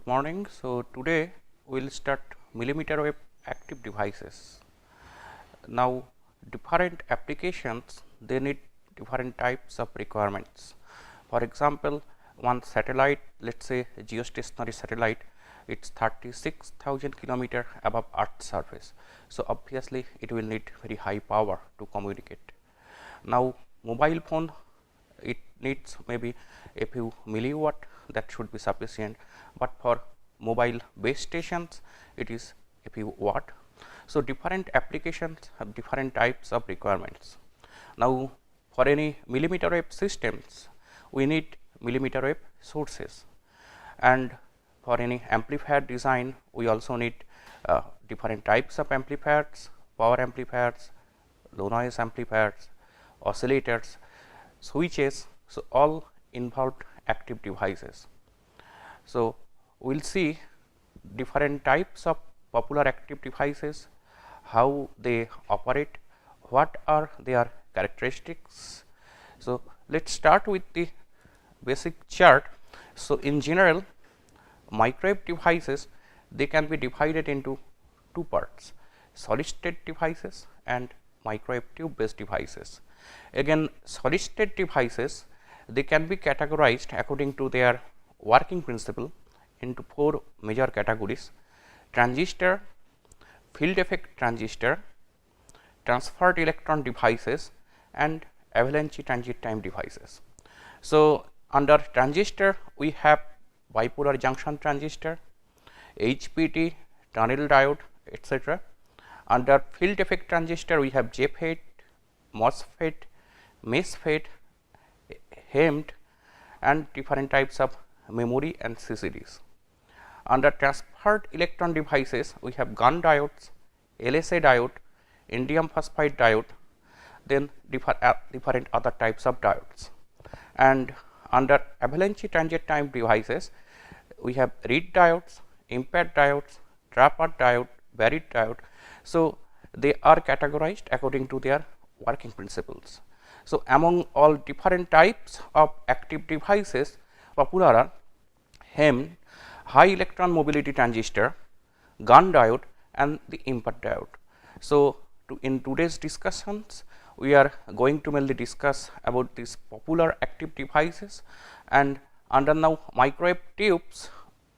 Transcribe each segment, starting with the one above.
morning. So, today we will start millimeter wave active devices. Now, different applications they need different types of requirements. For example, one satellite, let us say a geostationary satellite, it is 36,000 kilometer above Earth's surface. So, obviously, it will need very high power to communicate. Now, mobile phone, it needs maybe a few milliwatt, that should be sufficient, but for mobile base stations it is a few watt. So, different applications have different types of requirements. Now, for any millimeter wave systems we need millimeter wave sources, and for any amplifier design we also need different types of amplifiers, power amplifiers, low noise amplifiers, oscillators, switches. So, all involved active devices. So, we will see different types of popular active devices, how they operate, what are their characteristics. So, let us start with the basic chart. So, in general microwave devices they can be divided into two parts, solid state devices and microwave tube based devices. Again, solid state devices they can be categorized according to their working principle into four major categories: transistor, field effect transistor, transferred electron devices, and avalanche transit time devices. So, under transistor we have bipolar junction transistor, HPT, tunnel diode, etc. Under field effect transistor we have JFET, MOSFET, MESFET, HEMT, and different types of memory and CCDs. Under transferred electron devices we have GaN diodes, LSA diode, indium phosphide diode, then different other types of diodes. And under avalanche transit time devices we have reed diodes, impaired diodes, trapper diode, buried diode. So, they are categorized according to their working principles. So, among all different types of active devices, popular are HEMT, high electron mobility transistor, GaN diode, and the impaired diode. So, in today's discussions we are going to mainly discuss about these popular active devices. And under now microwave tubes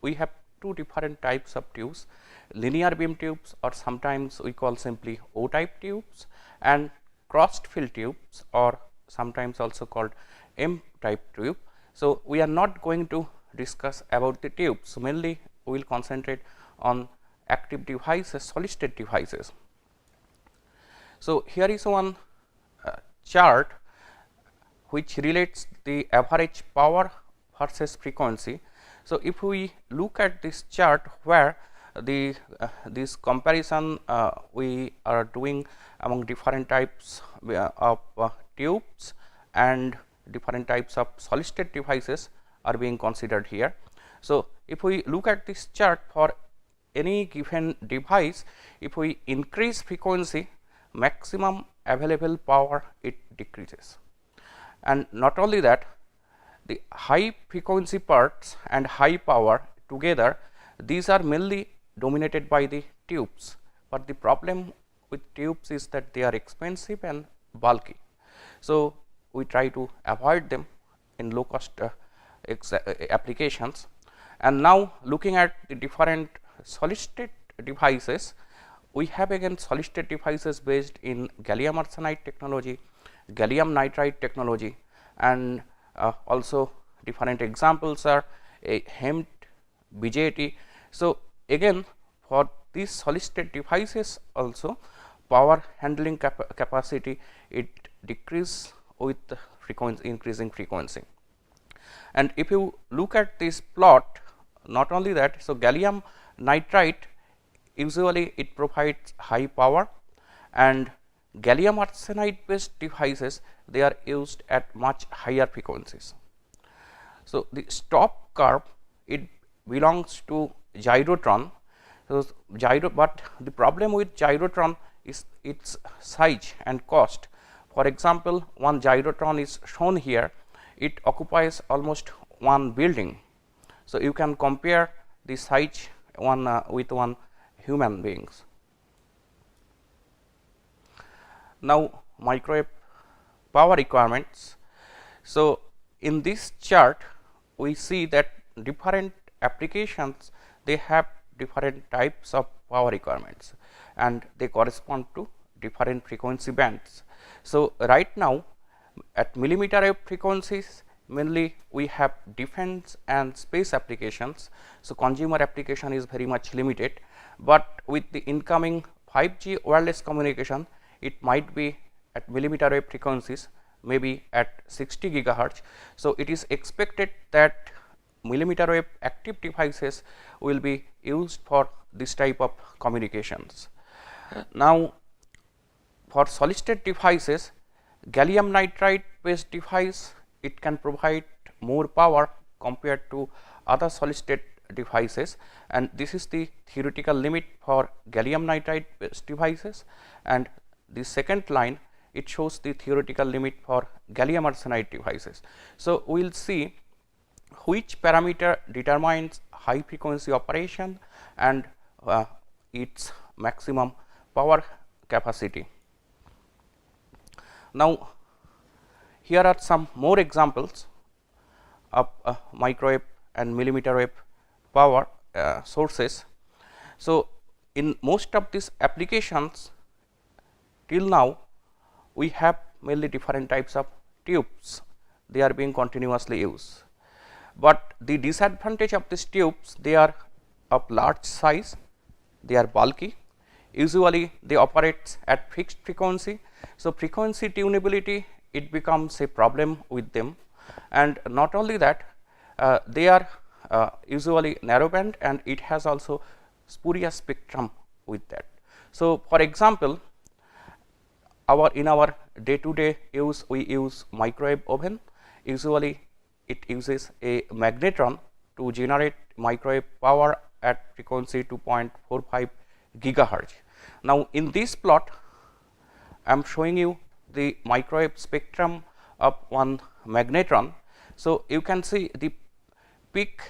we have two different types of tubes, linear beam tubes, or sometimes we call simply O type tubes, and crossed field tubes, or sometimes also called M type tube. So, we are not going to discuss about the tubes. So, mainly we will concentrate on active devices, solid state devices. So, here is one chart which relates the average power versus frequency. So, if we look at this chart where the this comparison we are doing among different types of tubes and different types of solid state devices are being considered here. So, if we look at this chart for any given device, if we increase frequency, maximum available power it decreases. And not only that, the high frequency parts and high power together, these are mainly dominated by the tubes, but the problem with tubes is that they are expensive and bulky. So, we try to avoid them in low cost applications. And now, looking at the different solid state devices, we have again solid state devices based in gallium arsenide technology, gallium nitride technology, and also different examples are HEMT, BJT. So, again for these solid state devices also power handling capacity it decrease with frequency, increasing frequency. And if you look at this plot, not only that, so gallium nitride usually it provides high power, and gallium arsenide based devices they are used at much higher frequencies. So, the stop curve it belongs to gyrotron. So, but the problem with gyrotron is its size and cost. For example, one gyrotron is shown here, it occupies almost one building. So, you can compare the size with one human beings. Now, microwave power requirements. So, in this chart we see that different applications, they have different types of power requirements and they correspond to different frequency bands. So, right now at millimeter wave frequencies, mainly we have defense and space applications. So, consumer application is very much limited, but with the incoming 5G wireless communication, it might be at millimeter wave frequencies, maybe at 60 gigahertz. So, it is expected that millimeter wave active devices will be used for this type of communications. Now, for solid state devices, gallium nitride based device, it can provide more power compared to other solid state devices, and this is the theoretical limit for gallium nitride based devices, and the second line, it shows the theoretical limit for gallium arsenide devices. So, we will see which parameter determines high frequency operation and its maximum power capacity. Now, here are some more examples of microwave and millimeter wave power sources. So, in most of these applications till now, we have mainly different types of tubes, they are being continuously used. But the disadvantage of these tubes, they are of large size, they are bulky, usually they operate at fixed frequency. So, frequency tunability, it becomes a problem with them, and not only that, they are usually narrowband and it has also spurious spectrum with that. So, for example, in our day to day use, we use microwave oven. Usually it uses a magnetron to generate microwave power at frequency 2.45 gigahertz. Now, in this plot I am showing you the microwave spectrum of one magnetron. So, you can see the peak,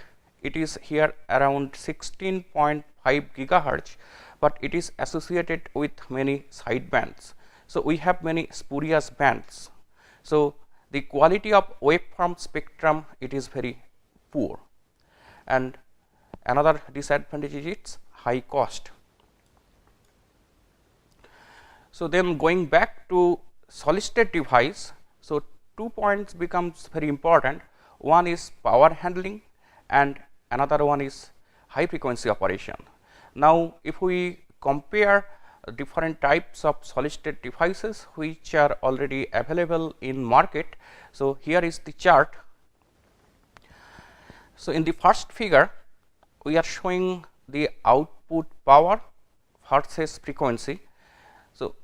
it is here around 16.5 gigahertz, but it is associated with many side bands. So, we have many spurious bands. So, the quality of waveform spectrum, it is very poor, and another disadvantage is its high cost. So, then going back to solid state device, so 2 points becomes very important. One is power handling and another one is high frequency operation. Now, if we compare different types of solid state devices which are already available in market. So, here is the chart. So, in the first figure we are showing the output power versus frequency. So,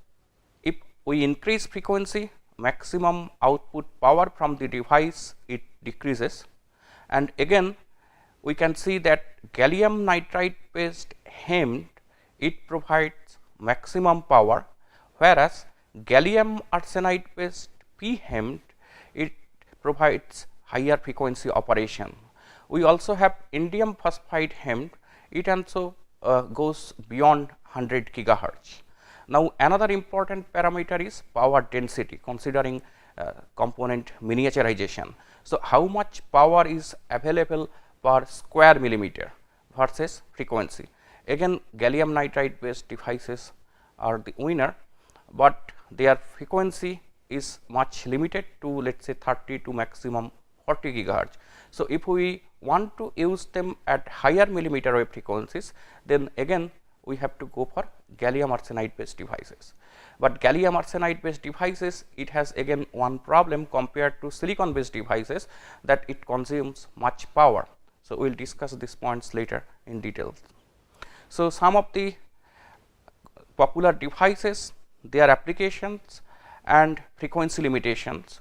if we increase frequency, maximum output power from the device it decreases, and again we can see that gallium nitride based HEMT, it provides maximum power, whereas gallium arsenide based PHEMT, it provides higher frequency operation. We also have indium phosphide HEMT, it also goes beyond 100 gigahertz. Now, another important parameter is power density, considering component miniaturization. So, how much power is available per square millimeter versus frequency. Again, gallium nitride based devices are the winner, but their frequency is much limited to, let us say, 30 to maximum 40 gigahertz. So, if we want to use them at higher millimeter wave frequencies, then again we have to go for gallium arsenide based devices. But gallium arsenide based devices, it has again one problem compared to silicon based devices, that it consumes much power. So, we will discuss these points later in detail. So, some of the popular devices, their applications and frequency limitations.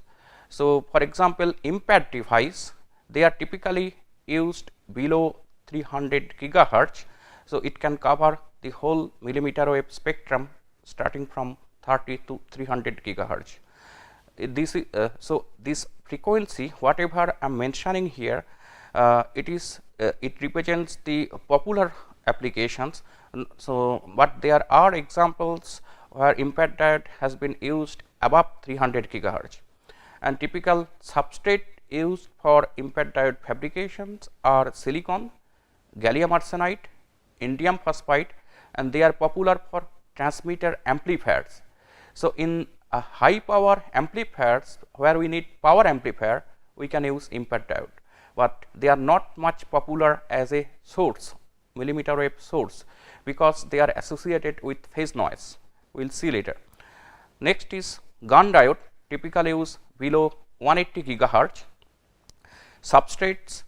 So, for example, IMPAD device, they are typically used below 300 gigahertz. So, it can cover the whole millimeter wave spectrum starting from 30 to 300 gigahertz. This frequency, whatever I am mentioning here, it represents the popular applications. So, but there are examples where impact diode has been used above 300 gigahertz, and typical substrate used for impact diode fabrications are silicon, gallium arsenide, indium phosphide, and they are popular for transmitter amplifiers. So, in a high power amplifiers where we need power amplifier, we can use impact diode, but they are not much popular as a source, millimeter wave source, because they are associated with phase noise. We will see later. Next is gun diode, typically use below 180 gigahertz. Substrates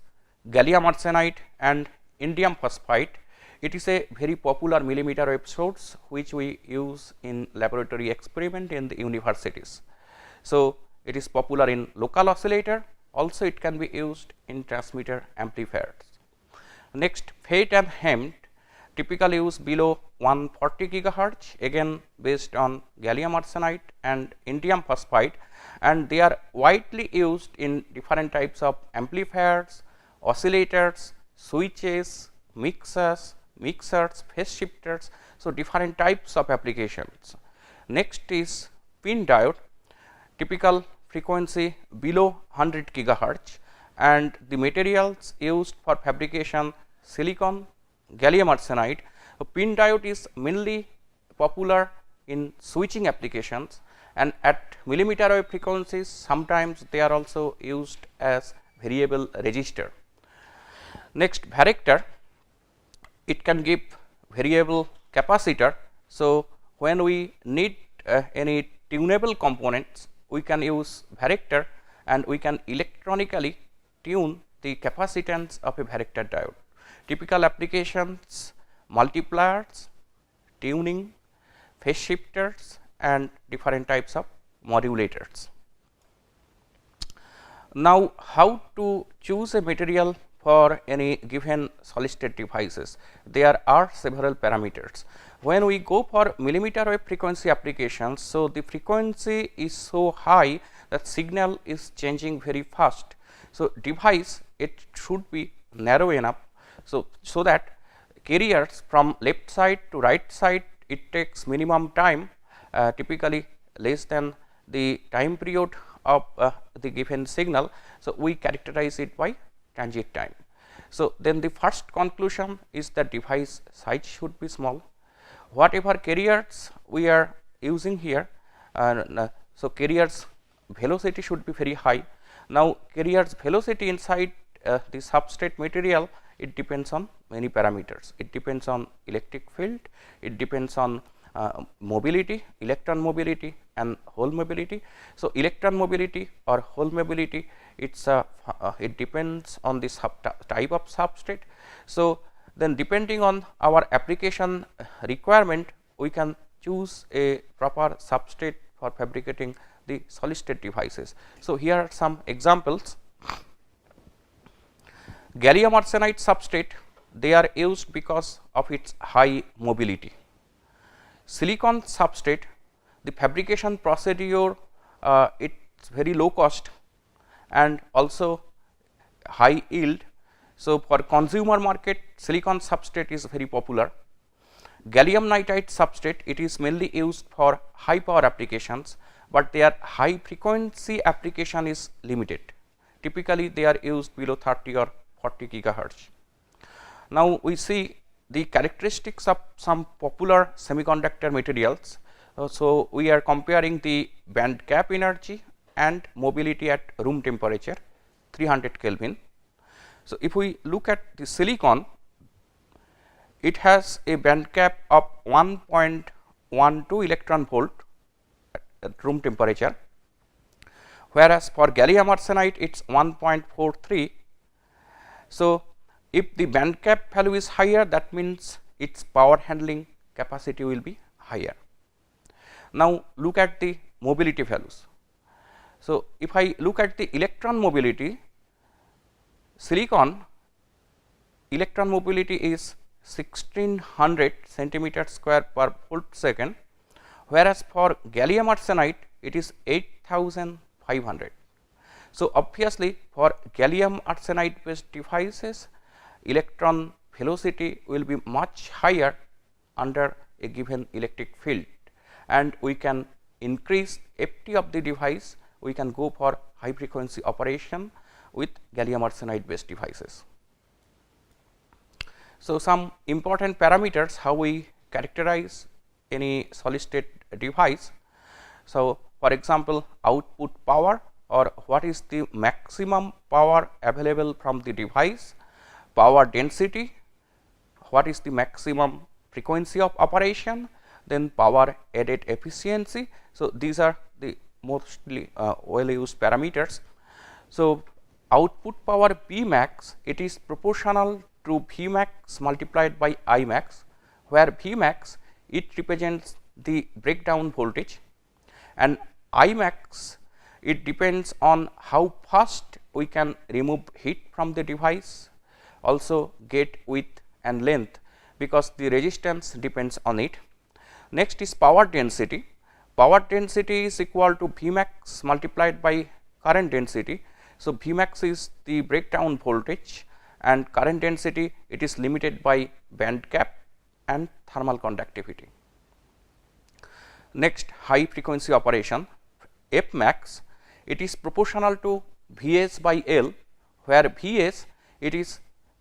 gallium arsenide and indium phosphide. It is a very popular millimeter wave source which we use in laboratory experiment in the universities. So, it is popular in local oscillator, also it can be used in transmitter amplifiers. Next, FET and HEMT, typically use below 140 gigahertz, again based on gallium arsenide and indium phosphide, and they are widely used in different types of amplifiers, oscillators, switches, mixers, phase shifters. So, different types of applications. Next is pin diode, typical frequency below 100 gigahertz, and the materials used for fabrication silicon, gallium arsenide. So, pin diode is mainly popular in switching applications, and at millimeter wave frequencies sometimes they are also used as variable resistor. Next, varactor, it can give variable capacitor. So, when we need any tunable components, we can use varactor and we can electronically tune the capacitance of a varactor diode. Typical applications: multipliers, tuning, phase shifters, and different types of modulators. Now, how to choose a material for any given solid state devices? There are several parameters. When we go for millimeter wave frequency applications, so the frequency is so high that signal is changing very fast. So, device it should be narrow enough, so that carriers from left side to right side, it takes minimum time, typically less than the time period of the given signal. So, we characterize it by transit time. So, then the first conclusion is that device size should be small. Whatever carriers we are using here, so carriers velocity should be very high. Now, carriers velocity inside the substrate material, it depends on many parameters. It depends on electric field, it depends on mobility, electron mobility and hole mobility. So, electron mobility or hole mobility, it depends on the type of substrate. So, then depending on our application requirement, we can choose a proper substrate for fabricating the solid state devices. So, here are some examples. Gallium arsenide substrate, they are used because of its high mobility. Silicon substrate, the fabrication procedure, it's very low cost and also high yield. So, for consumer market, silicon substrate is very popular. Gallium nitride substrate, it is mainly used for high power applications, but their high frequency application is limited. Typically, they are used below 30 or 40 gigahertz. Now, we see the characteristics of some popular semiconductor materials. So, we are comparing the band gap energy and mobility at room temperature 300 Kelvin. So, if we look at the silicon, it has a band gap of 1.12 electron volt at room temperature, whereas for gallium arsenide it is 1.43. So, if the band gap value is higher, that means its power handling capacity will be higher. Now, look at the mobility values. So, if I look at the electron mobility, silicon electron mobility is 1600 centimeter square per volt second, whereas for gallium arsenide it is 8500. So, obviously, for gallium arsenide based devices, electron velocity will be much higher under a given electric field, and we can increase FT of the device. We can go for high frequency operation with gallium arsenide based devices. So, some important parameters how we characterize any solid state device. So, for example, output power, or what is the maximum power available from the device, power density, what is the maximum frequency of operation, then power added efficiency. So, these are the mostly well used parameters. So, output power P max, it is proportional to V max multiplied by I max, where V max it represents the breakdown voltage, and I max it depends on how fast we can remove heat from the device, also gate width and length, because the resistance depends on it. Next is power density. Power density is equal to V max multiplied by current density. So, V max is the breakdown voltage, and current density it is limited by band gap and thermal conductivity. Next, high frequency operation, F max it is proportional to Vs by L, where Vs it is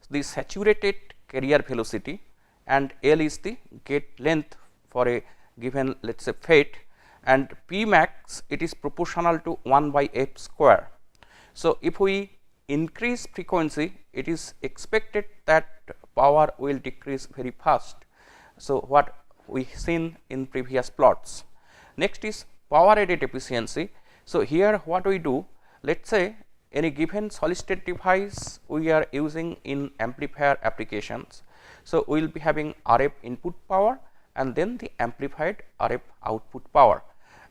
the saturated carrier velocity and L is the gate length for a given, let us say, FET, and P max it is proportional to 1 by F square. So, if we increase frequency, it is expected that power will decrease very fast. So, what we seen in previous plots. Next is power added efficiency. So, here what we do, let us say any given solid state device we are using in amplifier applications. So, we will be having RF input power and then the amplified RF output power,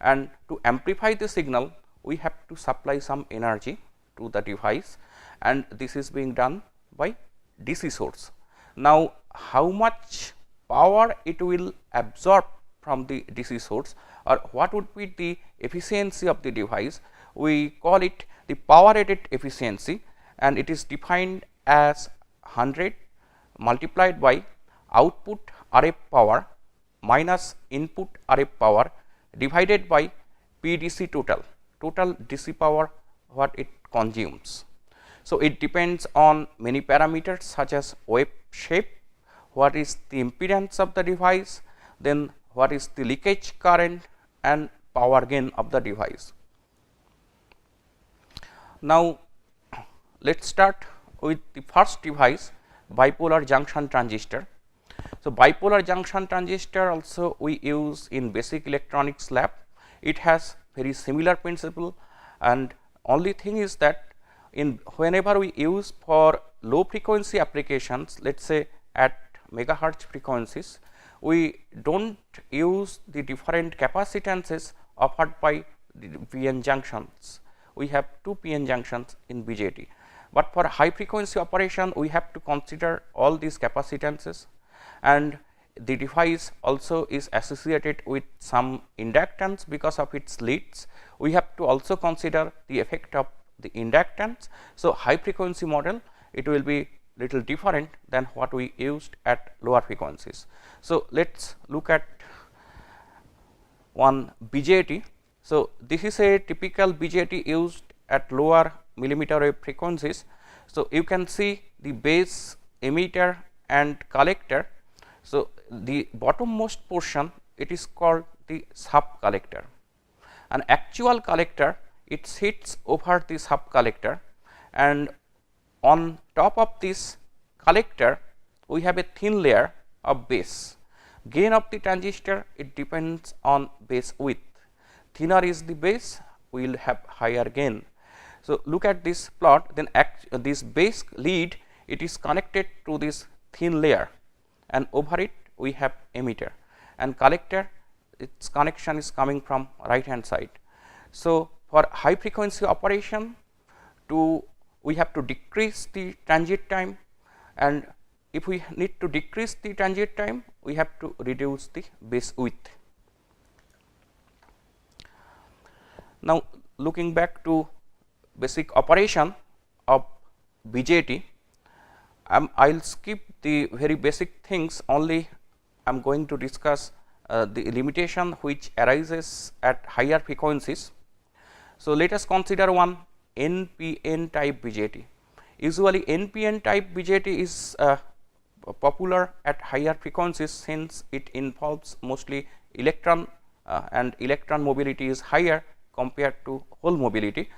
and to amplify the signal we have to supply some energy to the device, and this is being done by DC source. Now, how much power it will absorb from the DC source, or what would be the efficiency of the device, we call it the power added efficiency, and it is defined as 100 multiplied by output RF power minus input RF power divided by PDC total DC power what it consumes. So, it depends on many parameters such as wave shape, what is the impedance of the device, then what is the leakage current and power gain of the device. Now, let us start with the first device, bipolar junction transistor. So, bipolar junction transistor also we use in basic electronics lab. It has very similar principle, and only thing is that in whenever we use for low frequency applications, let us say at megahertz frequencies, we do not use the different capacitances offered by the PN junctions. We have 2 PN junctions in BJT, but for high frequency operation we have to consider all these capacitances, and the device also is associated with some inductance because of its leads. We have to also consider the effect of the inductance. So, high frequency model it will be little different than what we used at lower frequencies. So, let us look at one BJT. So, this is a typical BJT used at lower millimeter wave frequencies. So, you can see the base, emitter and collector. So, the bottommost portion it is called the sub collector, an actual collector it sits over the sub collector, and on top of this collector we have a thin layer of base. Gain of the transistor it depends on base width. Thinner is the base, we will have higher gain. So, look at this plot, then this base lead it is connected to this thin layer, and over it we have emitter, and collector its connection is coming from right hand side. So, for high frequency operation we have to decrease the transit time, and if we need to decrease the transit time we have to reduce the base width. Now, looking back to basic operation of BJT. I will skip the very basic things, only I am going to discuss the limitation which arises at higher frequencies. So, let us consider one NPN type BJT. Usually NPN type BJT is popular at higher frequencies, since it involves mostly electron and electron mobility is higher compared to hole mobility.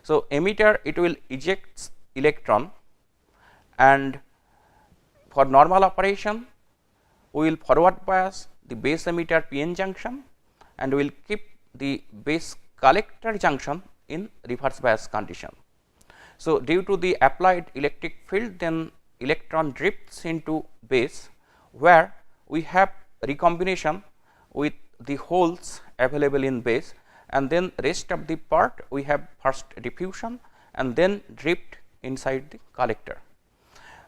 So, emitter it will eject electron, and for normal operation we will forward bias the base emitter PN junction, and we will keep the base collector junction in reverse bias condition. So, due to the applied electric field, then electron drifts into base, where we have recombination with the holes available in base, and then rest of the part we have first diffusion and then drift inside the collector.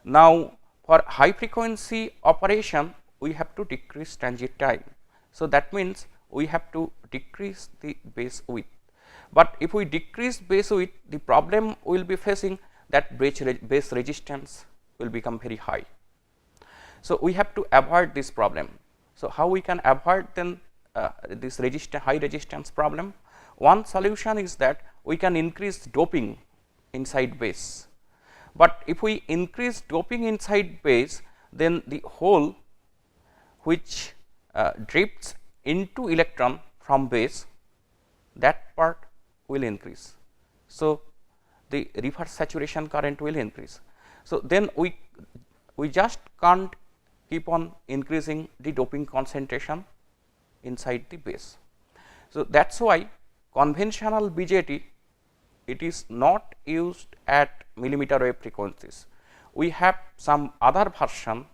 Now, for high frequency operation we have to decrease transit time. So, that means we have to decrease the base width, but if we decrease base width, the problem we will be facing that base resistance will become very high. So, we have to avoid this problem. So, how we can avoid then this high resistance problem? One solution is that we can increase doping inside base, but if we increase doping inside base, then the hole which drifts into electron from base, that part will increase. So, the reverse saturation current will increase. So, then we just can't keep on increasing the doping concentration inside the base. So, that is why conventional BJT it is not used at millimeter wave frequencies. We have some other version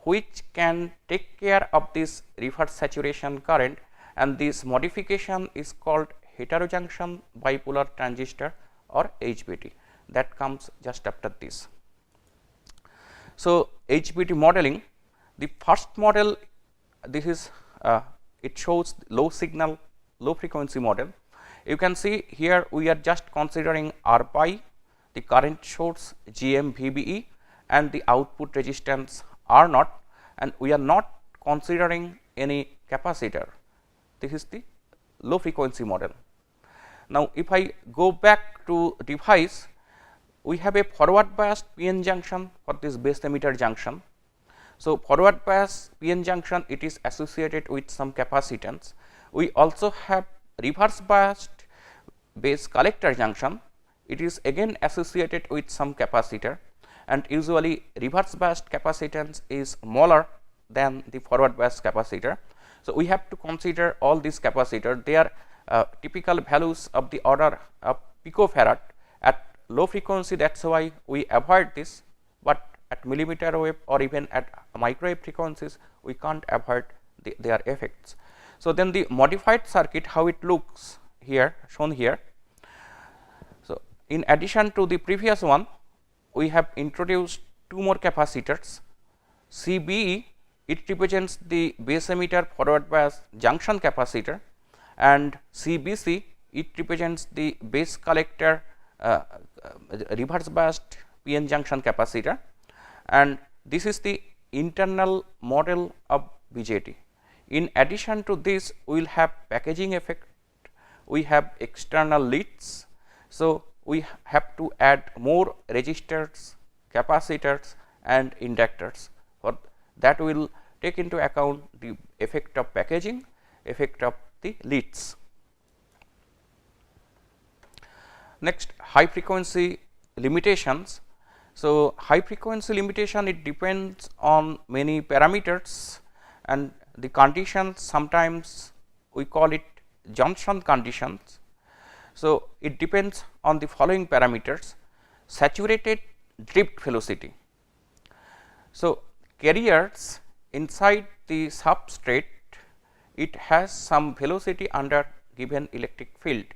which can take care of this reverse saturation current, and this modification is called heterojunction bipolar transistor or HBT, that comes just after this. So, HBT modeling, the first model, this is it shows low signal low frequency model. You can see here we are just considering R pi, the current source GMVBE, and the output resistance R naught, and we are not considering any capacitor. This is the low frequency model. Now, if I go back to device, we have a forward biased PN junction for this base emitter junction. So, forward bias PN junction it is associated with some capacitance. We also have reverse biased base collector junction, it is again associated with some capacitor, and usually reverse biased capacitance is smaller than the forward biased capacitor. So, we have to consider all these capacitors, they are typical values of the order of picofarad at low frequency, that is why we avoid this, but at millimeter wave or even at microwave frequencies we can't avoid their effects. So, then the modified circuit, how it looks here, shown here. So, in addition to the previous one, we have introduced two more capacitors. CBE it represents the base emitter forward bias junction capacitor, and CBC it represents the base collector reverse biased PN junction capacitor, and this is the internal model of BJT. In addition to this, we will have packaging effect, we have external leads. So, we have to add more resistors, capacitors and inductors. For that we will take into account the effect of packaging, effect of the leads. Next, high frequency limitations. So, high frequency limitation it depends on many parameters, and the conditions sometimes we call it Johnson conditions. So, it depends on the following parameters: saturated drift velocity. So, carriers inside the substrate it has some velocity under given electric field.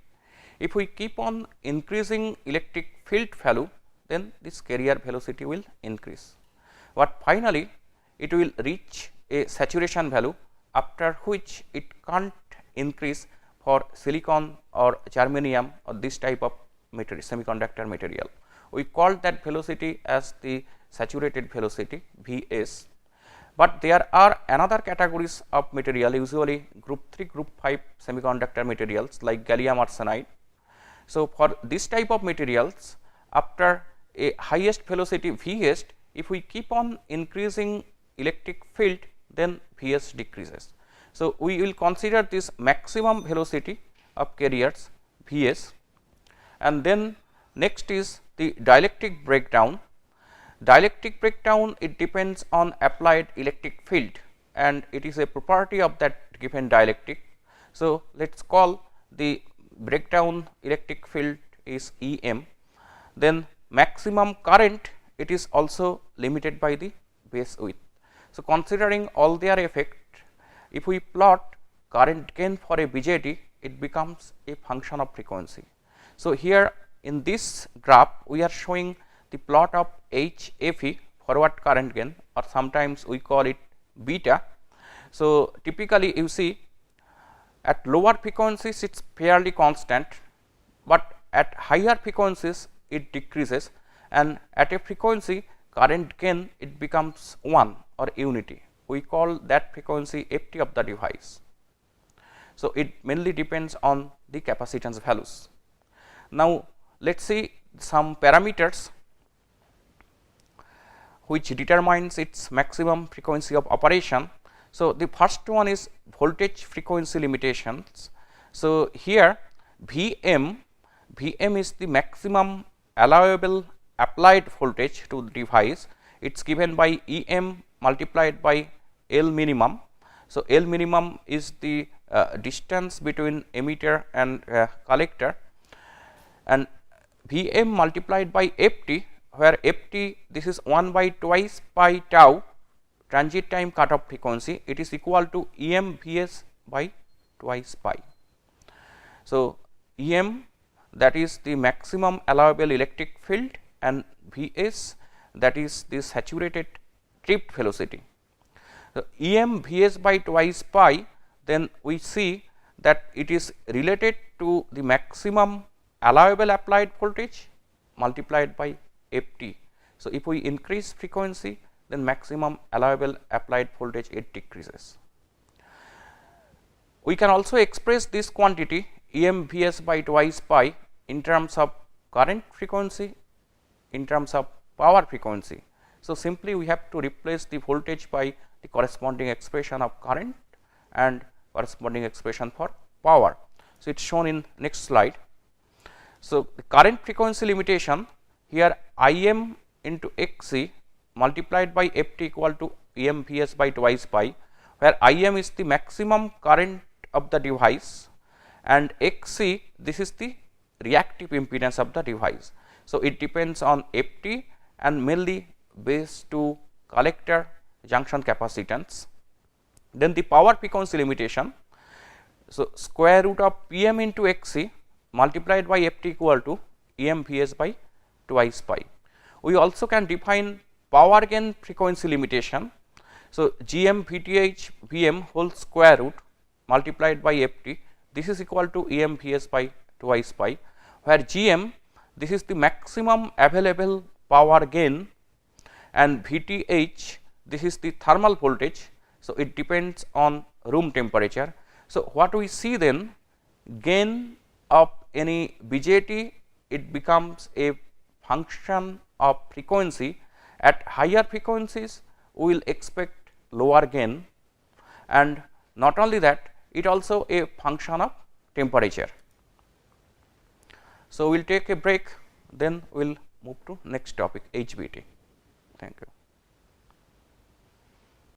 If we keep on increasing electric field value, then this carrier velocity will increase, but finally it will reach a saturation value, after which it can't increase for silicon or germanium or this type of material, semiconductor material. We called that velocity as the saturated velocity Vs, but there are another categories of material, usually group 3, group 5 semiconductor materials like gallium arsenide. So, for this type of materials, after a highest velocity Vs, if we keep on increasing electric field, then Vs decreases. So, we will consider this maximum velocity of carriers Vs, and then next is the dielectric breakdown. Dielectric breakdown, it depends on applied electric field and it is a property of that given dielectric. So, let us call the breakdown electric field is Em. Then maximum current, it is also limited by the base width. So, considering all their effect, if we plot current gain for a BJT, it becomes a function of frequency. So, here in this graph we are showing the plot of HFE, forward current gain, or sometimes we call it beta. So, typically you see at lower frequencies it is fairly constant, but at higher frequencies it decreases, and at a frequency current gain it becomes 1 or unity. We call that frequency Ft of the device. So, it mainly depends on the capacitance values. Now, let us see some parameters which determines its maximum frequency of operation. So, the first one is voltage frequency limitations. So, here Vm is the maximum allowable applied voltage to the device. It is given by Em multiplied by L minimum. So, L minimum is the distance between emitter and collector, and Vm multiplied by Ft, where Ft this is 1 by twice pi tau transit time cutoff frequency, it is equal to Em Vs by twice pi. So, Em, that is the maximum allowable electric field, and Vs, that is the saturated tripped velocity. So, Em Vs by twice pi, then we see that it is related to the maximum allowable applied voltage multiplied by Ft. So, if we increase frequency, then maximum allowable applied voltage it decreases. We can also express this quantity Em Vs by twice pi in terms of current frequency, in terms of power frequency. So, simply we have to replace the voltage by the corresponding expression of current and corresponding expression for power. So, it is shown in next slide. So, the current frequency limitation, here Im into Xc multiplied by Ft equal to Em Vs by twice pi, where Im is the maximum current of the device and Xc this is the reactive impedance of the device. So, it depends on Ft and mainly based to collector junction capacitance. Then the power frequency limitation. So, square root of Pm into Xc multiplied by Ft equal to Em Vs by twice pi. We also can define power gain frequency limitation. So, Gm Vth Vm whole square root multiplied by Ft, this is equal to Em Vs by twice pi, where Gm this is the maximum available power gain and Vth this is the thermal voltage. So, it depends on room temperature. So, what we see then, gain of any BJT, it becomes a function of frequency. At higher frequencies we will expect lower gain, and not only that, it also a function of temperature. So, we will take a break, then we will move to next topic, HBT. Thank you.